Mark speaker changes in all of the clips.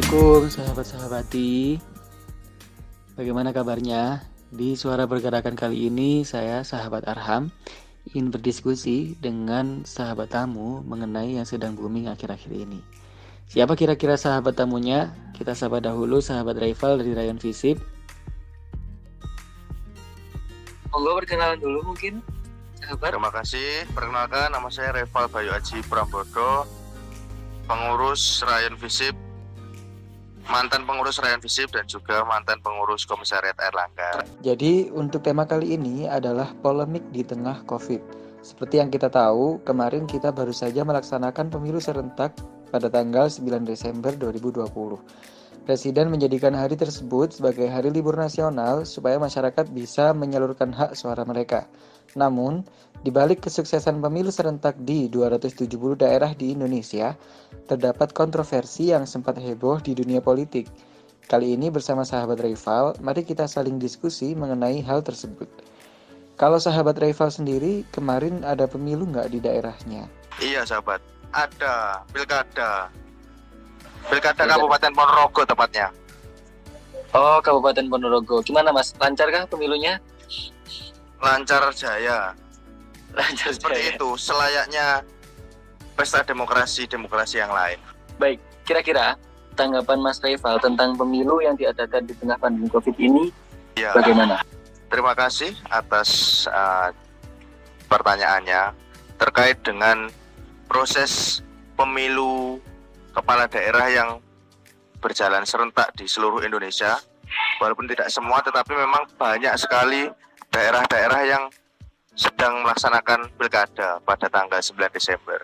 Speaker 1: Assalamualaikum sahabat-sahabati. Bagaimana kabarnya? Di Suara Pergerakan kali ini saya sahabat Arham ingin berdiskusi dengan sahabat tamu mengenai yang sedang booming akhir-akhir ini. Siapa kira-kira sahabat tamunya? Kita sapa dahulu sahabat rival dari Rayon Visip. Monggo perkenalan dulu mungkin sahabat.
Speaker 2: Terima kasih. Perkenalkan, nama saya Rival Bayu Aji Prambodo, pengurus Rayon Visip, mantan pengurus Rayon Visip dan juga mantan pengurus Komisariat Airlangga.
Speaker 1: Jadi untuk tema kali ini adalah polemik di tengah COVID. Seperti yang kita tahu, kemarin kita baru saja melaksanakan pemilu serentak pada tanggal 9 Desember 2020. Presiden menjadikan hari tersebut sebagai hari libur nasional supaya masyarakat bisa menyalurkan hak suara mereka. Namun, di balik kesuksesan pemilu serentak di 270 daerah di Indonesia, terdapat kontroversi yang sempat heboh di dunia politik. Kali ini bersama sahabat rival, mari kita saling diskusi mengenai hal tersebut. Kalau sahabat rival sendiri, kemarin ada pemilu nggak di daerahnya?
Speaker 2: Iya sahabat, ada Pilkada Kabupaten Ponorogo tepatnya.
Speaker 1: Oh, Kabupaten Ponorogo. Gimana Mas? Lancarkah pemilunya?
Speaker 2: Lancar jaya.
Speaker 1: Lancar
Speaker 2: Seperti itu, selayaknya pesta demokrasi yang lain.
Speaker 1: Baik, kira-kira tanggapan Mas Rival tentang pemilu yang diadakan di tengah pandemi COVID ini
Speaker 2: Ya,
Speaker 1: bagaimana?
Speaker 2: terima kasih atas pertanyaannya terkait dengan proses pemilu kepala daerah yang berjalan serentak di seluruh Indonesia. Walaupun tidak semua, tetapi memang banyak sekali daerah-daerah yang sedang melaksanakan pilkada pada tanggal 9 Desember.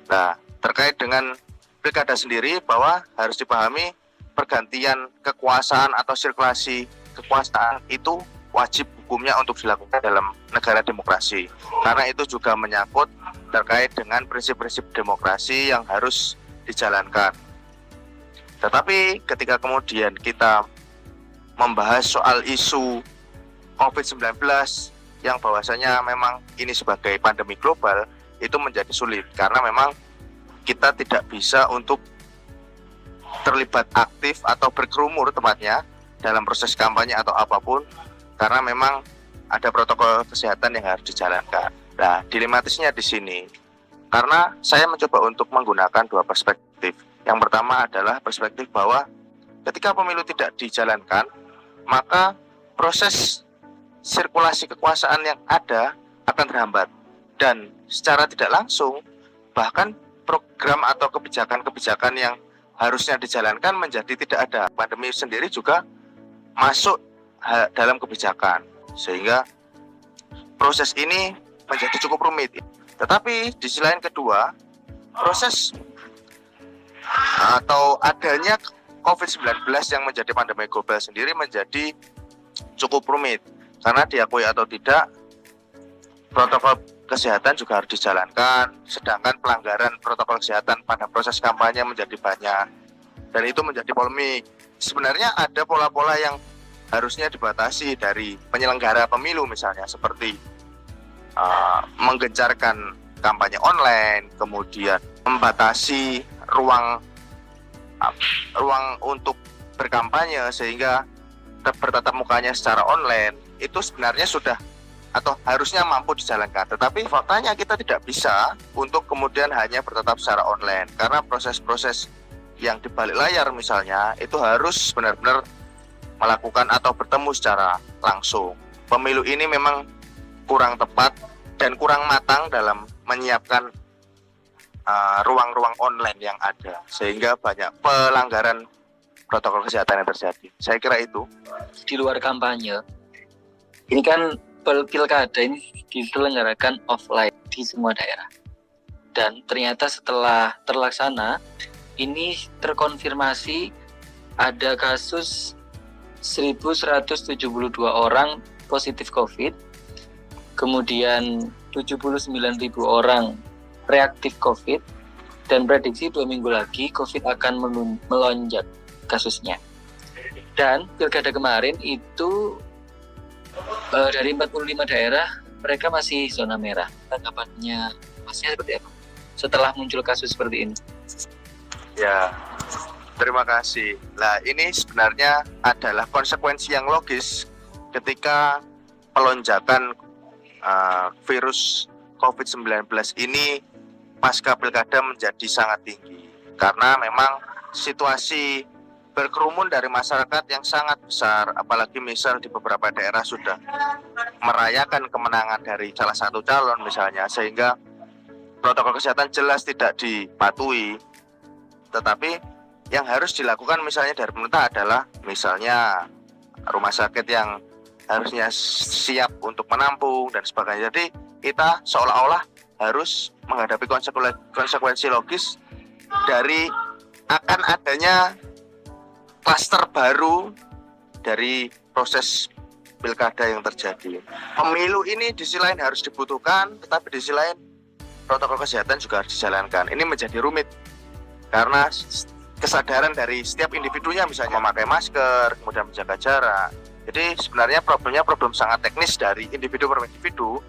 Speaker 2: Nah, terkait dengan pilkada sendiri, bahwa harus dipahami pergantian kekuasaan atau sirkulasi kekuasaan itu wajib hukumnya untuk dilakukan dalam negara demokrasi. Karena itu juga menyangkut terkait dengan prinsip-prinsip demokrasi yang harus dijalankan. Tetapi ketika kemudian kita membahas soal isu COVID-19 yang bahwasanya memang ini sebagai pandemi global, itu menjadi sulit karena memang kita tidak bisa untuk terlibat aktif atau berkerumur tepatnya dalam proses kampanye atau apapun, karena memang ada protokol kesehatan yang harus dijalankan. Nah, dilematisnya di sini karena saya mencoba untuk menggunakan dua perspektif. Yang pertama adalah perspektif bahwa ketika pemilu tidak dijalankan, maka proses sirkulasi kekuasaan yang ada akan terhambat. Dan secara tidak langsung, bahkan program atau kebijakan-kebijakan yang harusnya dijalankan menjadi tidak ada. Pandemi sendiri juga masuk dalam kebijakan, sehingga proses ini menjadi cukup rumit. Tetapi di sisi lain kedua, proses atau adanya COVID-19 yang menjadi pandemi global sendiri menjadi cukup rumit. Karena diakui atau tidak, protokol kesehatan juga harus dijalankan, sedangkan pelanggaran protokol kesehatan pada proses kampanye menjadi banyak. Dan itu menjadi polemik. Sebenarnya ada pola-pola yang harusnya dibatasi dari penyelenggara pemilu, misalnya seperti menggencarkan kampanye online, kemudian membatasi ruang untuk berkampanye sehingga bertatap mukanya secara online. Itu sebenarnya sudah atau harusnya mampu dijalankan. Tetapi faktanya kita tidak bisa untuk kemudian hanya bertatap secara online, karena proses-proses yang di balik layar misalnya itu harus benar-benar melakukan atau bertemu secara langsung. Pemilu ini memang kurang tepat dan kurang matang dalam menyiapkan ruang-ruang online yang ada, sehingga banyak pelanggaran protokol kesehatan yang terjadi. Saya kira itu.
Speaker 1: Di luar kampanye, ini kan pilkada ini diselenggarakan offline di semua daerah. Dan ternyata setelah terlaksana, ini terkonfirmasi ada kasus 1.172 orang positif COVID, kemudian 79.000 orang reaktif COVID, dan prediksi 2 minggu lagi COVID akan melonjak kasusnya. Dan pilkada kemarin itu dari 45 daerah mereka masih zona merah. Tanggapannya Masnya seperti apa setelah muncul kasus seperti ini?
Speaker 2: Ya, Terima kasih. Nah, ini sebenarnya adalah konsekuensi yang logis ketika pelonjakan virus COVID-19 ini pasca pilkada menjadi sangat tinggi. Karena memang situasi berkerumun dari masyarakat yang sangat besar, apalagi misal di beberapa daerah sudah merayakan kemenangan dari salah satu calon misalnya, sehingga protokol kesehatan jelas tidak dipatuhi. Tetapi yang harus dilakukan misalnya dari pemerintah adalah misalnya rumah sakit yang harusnya siap untuk menampung dan sebagainya. Jadi kita seolah-olah harus menghadapi konsekuensi logis dari akan adanya klaster baru dari proses pilkada yang terjadi. Pemilu ini di sisi lain harus dibutuhkan, tetapi di sisi lain protokol kesehatan juga harus dijalankan. Ini menjadi rumit karena kesadaran dari setiap individunya, misalnya memakai masker, kemudian menjaga jarak. Jadi sebenarnya problemnya problem sangat teknis dari individu per individu.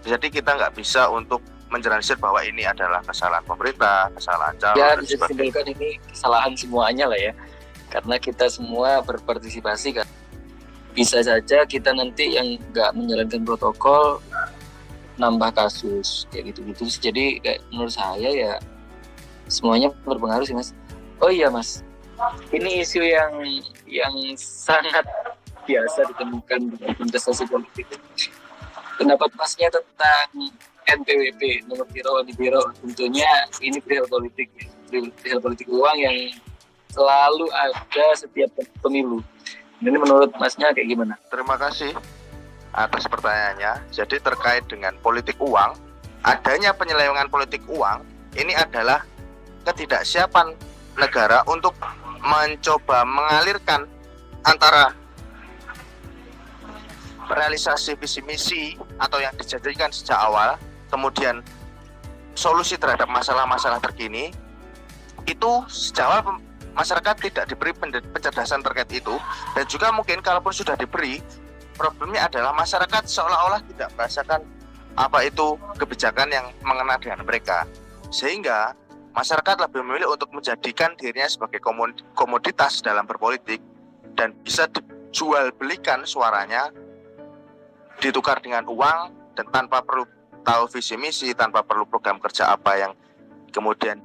Speaker 2: Jadi kita nggak bisa untuk menjelaskan bahwa ini adalah kesalahan pemerintah, kesalahan calon.
Speaker 3: Ya, bisa disimpulkan ini kesalahan semuanya lah ya. Karena kita semua berpartisipasi kan. Bisa saja kita nanti yang nggak menjalankan protokol nambah kasus kayak gitu-gitu. Jadi kayak menurut saya ya semuanya berpengaruh sih, Mas. Oh iya, Mas, ini isu yang sangat biasa ditemukan di kontestasi politik. Pendapat Masnya tentang NPWP, nomor biro, tentunya ini perihal politik, perihal politik uang yang selalu ada setiap pemilu. Ini menurut Masnya kayak gimana?
Speaker 2: Terima kasih atas pertanyaannya. Jadi terkait dengan politik uang, adanya penyelewengan politik uang, ini adalah ketidaksiapan negara untuk mencoba mengalirkan antara realisasi visi misi atau yang dijanjikan sejak awal, kemudian solusi terhadap masalah-masalah terkini. Itu sejak awal masyarakat tidak diberi pencerdasan terkait itu, dan juga mungkin kalaupun sudah diberi, problemnya adalah masyarakat seolah-olah tidak merasakan apa itu kebijakan yang mengena dengan mereka, sehingga masyarakat lebih memilih untuk menjadikan dirinya sebagai komoditas dalam berpolitik dan bisa dijual belikan suaranya, ditukar dengan uang, dan tanpa perlu tahu visi misi, tanpa perlu program kerja apa yang kemudian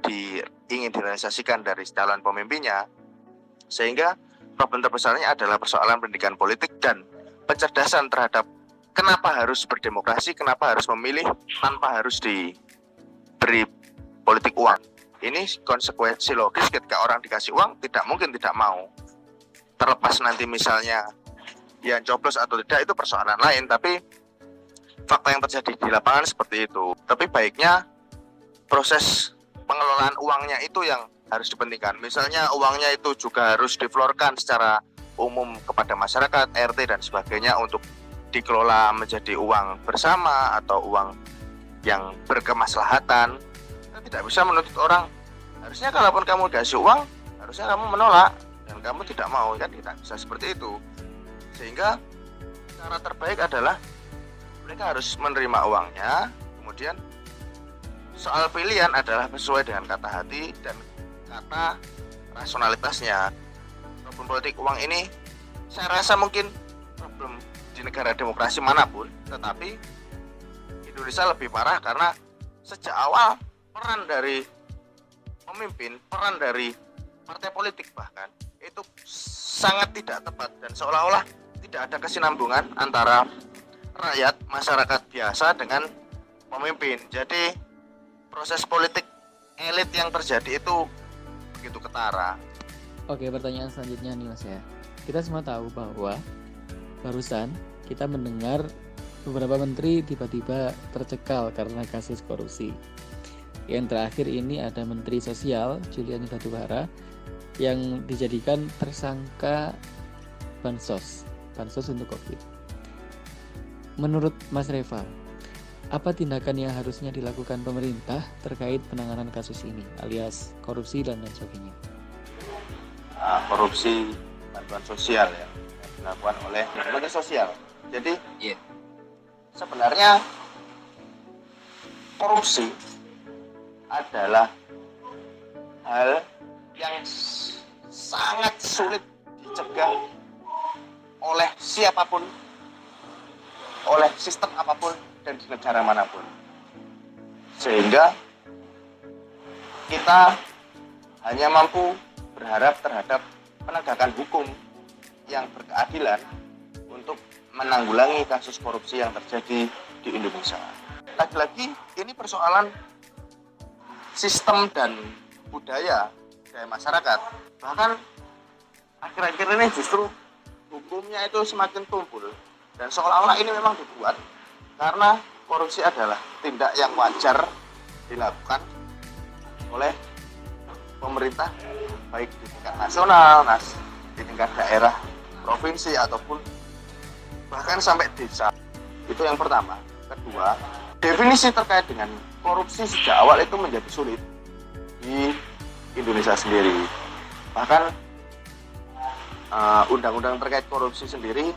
Speaker 2: ingin direalisasikan dari calon pemimpinnya. Sehingga problem terbesarnya adalah persoalan pendidikan politik dan pencerdasan terhadap kenapa harus berdemokrasi, kenapa harus memilih tanpa harus diberi politik uang. Ini konsekuensi logis ketika orang dikasih uang tidak mungkin tidak mau. Terlepas nanti misalnya dia coblos atau tidak, itu persoalan lain, tapi fakta yang terjadi di lapangan seperti itu. Tapi baiknya proses pengelolaan uangnya itu yang harus dipentingkan. Misalnya uangnya itu juga harus diflorkan secara umum kepada masyarakat, RT dan sebagainya, untuk dikelola menjadi uang bersama atau uang yang berkemaslahatan. Kita tidak bisa menuntut orang, harusnya kalaupun kamu dikasih uang, harusnya kamu menolak dan kamu tidak mau, kan tidak bisa seperti itu. Sehingga cara terbaik adalah mereka harus menerima uangnya, kemudian soal pilihan adalah sesuai dengan kata hati dan kata rasionalitasnya. Problem politik uang ini saya rasa mungkin problem di negara demokrasi manapun, tetapi Indonesia lebih parah karena sejak awal peran dari pemimpin, peran dari partai politik bahkan itu sangat tidak tepat dan seolah-olah tidak ada kesinambungan antara rakyat, masyarakat biasa dengan pemimpin. Jadi proses politik elit yang terjadi itu begitu ketara.
Speaker 1: Oke, pertanyaan selanjutnya nih Mas ya. Kita semua tahu bahwa barusan kita mendengar beberapa menteri tiba-tiba tercekal karena kasus korupsi. Yang terakhir ini ada Menteri Sosial Juliari Batubara yang dijadikan tersangka bansos untuk COVID. Menurut Mas Reva, apa tindakan yang harusnya dilakukan pemerintah terkait penanganan kasus ini, alias korupsi dan lain sebagainya?
Speaker 2: Korupsi bantuan sosial ya, yang dilakukan oleh lembaga sosial. Jadi sebenarnya korupsi adalah hal yang sangat sulit dicegah oleh siapapun, oleh sistem apapun, dan di negara manapun. Sehingga kita hanya mampu berharap terhadap penegakan hukum yang berkeadilan untuk menanggulangi kasus korupsi yang terjadi di Indonesia. Lagi-lagi ini persoalan sistem dan budaya dari masyarakat. Bahkan akhir-akhir ini justru hukumnya itu semakin tumpul dan seolah-olah ini memang dibuat karena korupsi adalah tindak yang wajar dilakukan oleh pemerintah baik di tingkat nasional, di tingkat daerah, provinsi ataupun bahkan sampai desa. Itu yang pertama. Kedua, definisi terkait dengan korupsi sejak awal itu menjadi sulit di Indonesia sendiri. Bahkan undang-undang terkait korupsi sendiri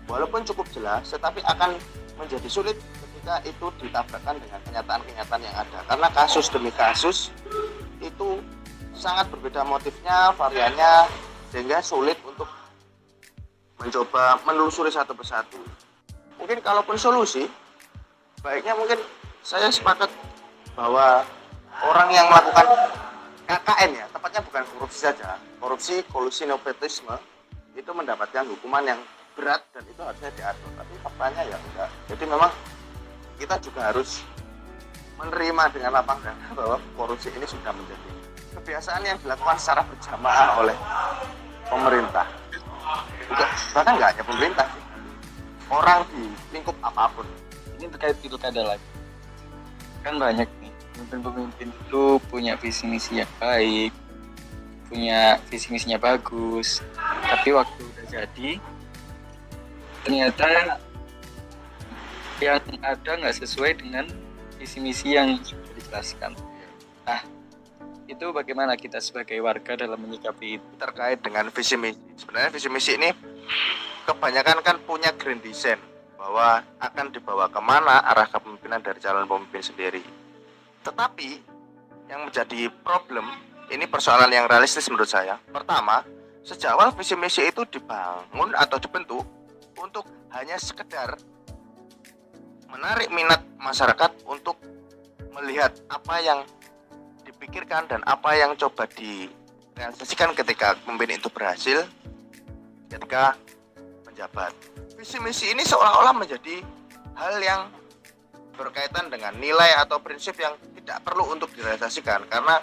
Speaker 2: walaupun cukup jelas, tetapi akan menjadi sulit ketika itu ditabrakkan dengan kenyataan-kenyataan yang ada. Karena kasus demi kasus itu sangat berbeda motifnya, variannya, sehingga sulit untuk mencoba menelusuri satu persatu. Mungkin kalaupun solusi, baiknya mungkin saya sepakat bahwa orang yang melakukan KKN ya, tepatnya bukan korupsi saja, korupsi, kolusi, nepotisme, itu mendapatkan hukuman yang berat dan itu harusnya diatur. Tapi faktanya ya enggak. Jadi memang kita juga harus menerima dengan lapang dada bahwa korupsi ini sudah menjadi kebiasaan yang dilakukan secara berjamaah oleh pemerintah. Bahkan nggak hanya pemerintah, orang di lingkup apapun.
Speaker 3: Ini terkait pilkada lagi. Kan banyak nih pemimpin-pemimpin itu punya visi misi yang baik, punya visi misinya bagus, tapi waktu udah jadi ternyata yang ada nggak sesuai dengan visi misi yang sudah dijelaskan. Nah, itu bagaimana kita sebagai warga dalam menyikapi itu?
Speaker 2: Terkait dengan visi misi, sebenarnya visi misi ini kebanyakan kan punya grand design bahwa akan dibawa kemana arah kepemimpinan dari calon pemimpin sendiri. Tetapi yang menjadi problem, ini persoalan yang realistis menurut saya. Pertama, sejak awal visi misi itu dibangun atau dibentuk untuk hanya sekedar menarik minat masyarakat untuk melihat apa yang dipikirkan dan apa yang coba direalisasikan ketika pemimpin itu berhasil ketika menjabat. Visi misi ini seolah-olah menjadi hal yang berkaitan dengan nilai atau prinsip yang tidak perlu untuk direalisasikan karena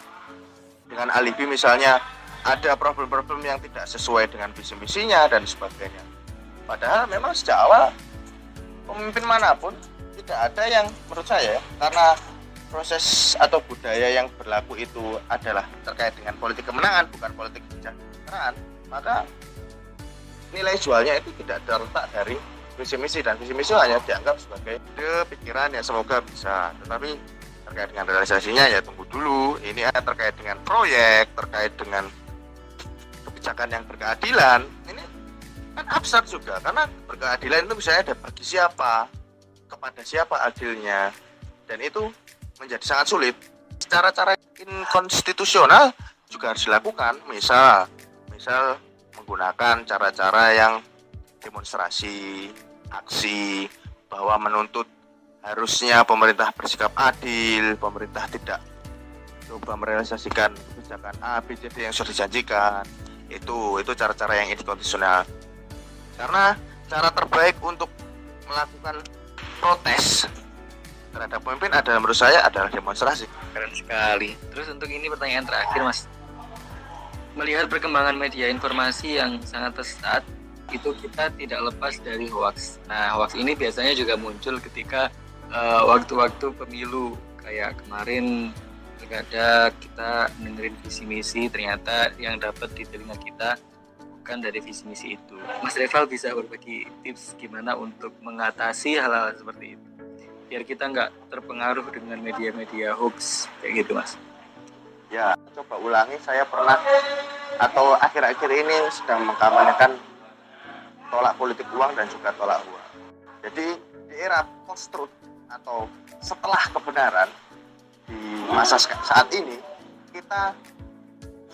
Speaker 2: dengan alibi misalnya ada problem-problem yang tidak sesuai dengan visi misinya dan sebagainya. Padahal memang sejak awal pemimpin manapun tidak ada yang menurut saya karena proses atau budaya yang berlaku itu adalah terkait dengan politik kemenangan bukan politik kesejahteraan, maka nilai jualnya itu tidak terletak dari visi misi dan visi misi hanya dianggap sebagai pikiran yang semoga bisa, tetapi terkait dengan realisasinya ya tunggu dulu. Ini terkait dengan proyek, terkait dengan kebijakan yang berkeadilan, ini kan absurd juga karena berkeadilan itu misalnya ada bagi siapa, kepada siapa adilnya, dan itu menjadi sangat sulit. Cara-cara inkonstitusional juga harus dilakukan, misal menggunakan cara-cara yang demonstrasi, aksi, bahwa menuntut harusnya pemerintah bersikap adil, pemerintah tidak coba merealisasikan kebijakan A, B, C, D yang sudah dijanjikan. Itu cara-cara yang inkonstitusional. Karena cara terbaik untuk melakukan protes terhadap pemimpin adalah menurut saya adalah demonstrasi.
Speaker 3: Keren sekali. Terus untuk ini pertanyaan terakhir, Mas. Melihat perkembangan media informasi yang sangat pesat, itu kita tidak lepas dari hoax. Nah, hoax ini biasanya juga muncul ketika waktu-waktu pemilu. Kayak kemarin pilkada kita dengerin visi misi, ternyata yang dapat di telinga kita bukan dari visi misi itu. Mas Reval bisa berbagi tips gimana untuk mengatasi hal-hal seperti itu, biar kita nggak terpengaruh dengan media-media hoax kayak gitu, Mas?
Speaker 2: Ya, coba ulangi. Saya pernah atau akhir-akhir ini sedang mengkampanyekan tolak politik uang dan juga tolak uang. Jadi di era post-truth atau setelah kebenaran di masa saat ini, kita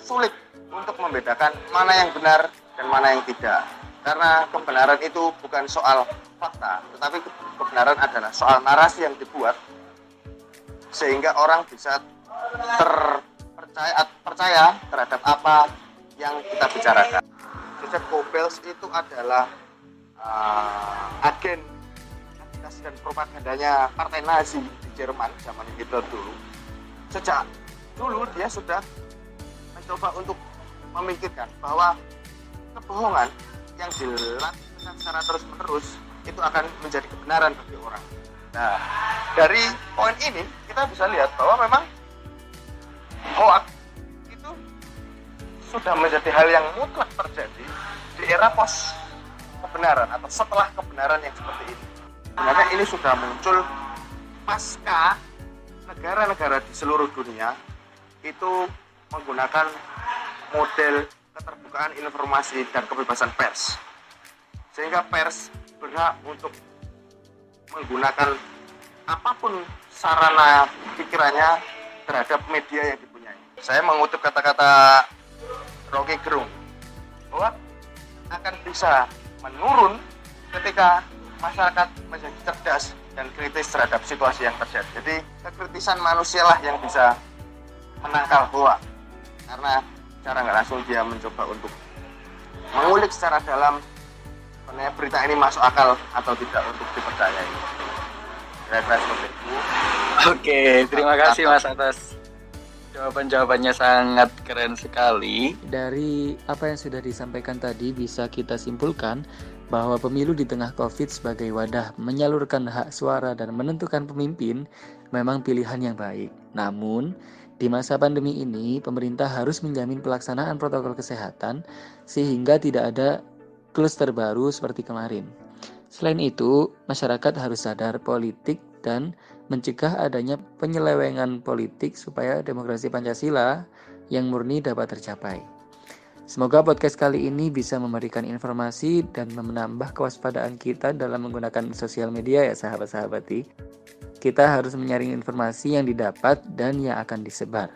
Speaker 2: sulit untuk membedakan mana yang benar dan mana yang tidak. Karena kebenaran itu bukan soal fakta, tetapi kebenaran adalah soal narasi yang dibuat sehingga orang bisa percaya terhadap apa yang kita bicarakan. Joseph Goebbels itu adalah agen dan propagandanya partai Nazi di Jerman zaman Hitler dulu. Sejak dulu dia sudah mencoba untuk memikirkan bahwa kebohongan yang dilakukan secara terus-menerus itu akan menjadi kebenaran bagi orang. Nah, dari poin ini kita bisa lihat bahwa memang hoax itu sudah menjadi hal yang mutlak terjadi di era pos kebenaran atau setelah kebenaran yang seperti ini. Sebenarnya ini sudah muncul pasca negara-negara di seluruh dunia itu menggunakan model keterbukaan informasi dan kebebasan pers, sehingga pers berhak untuk menggunakan apapun sarana pikirannya terhadap media yang dipunyai. Saya mengutip kata-kata Rocky Gerung bahwa akan bisa menurun ketika masyarakat menjadi cerdas dan kritis terhadap situasi yang terjadi. Jadi kekritisan manusialah yang bisa menangkal hoax, karena secara nggak langsung dia mencoba untuk mengulik secara dalam sebenarnya berita ini masuk akal atau tidak untuk dipercayai. Kira-kira seperti itu.
Speaker 3: Oke, terima kasih Mas atas jawaban-jawabannya, sangat keren sekali.
Speaker 1: Dari apa yang sudah disampaikan tadi bisa kita simpulkan bahwa pemilu di tengah COVID sebagai wadah menyalurkan hak suara dan menentukan pemimpin memang pilihan yang baik. Namun, di masa pandemi ini, pemerintah harus menjamin pelaksanaan protokol kesehatan sehingga tidak ada kluster baru seperti kemarin. Selain itu, masyarakat harus sadar politik dan mencegah adanya penyelewengan politik supaya demokrasi Pancasila yang murni dapat tercapai. Semoga podcast kali ini bisa memberikan informasi dan menambah kewaspadaan kita dalam menggunakan sosial media ya sahabat-sahabati. Kita harus menyaring informasi yang didapat dan yang akan disebar.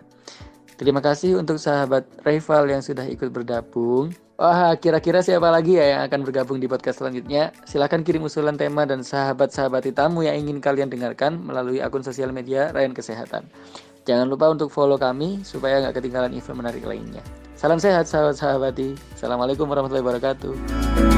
Speaker 1: Terima kasih untuk sahabat rival yang sudah ikut bergabung. Wah, kira-kira siapa lagi ya yang akan bergabung di podcast selanjutnya? Silakan kirim usulan tema dan sahabat-sahabati tamu yang ingin kalian dengarkan melalui akun sosial media Ryan Kesehatan. Jangan lupa untuk follow kami supaya nggak ketinggalan info menarik lainnya. Salam sehat sahabat-sahabati. Assalamualaikum warahmatullahi wabarakatuh.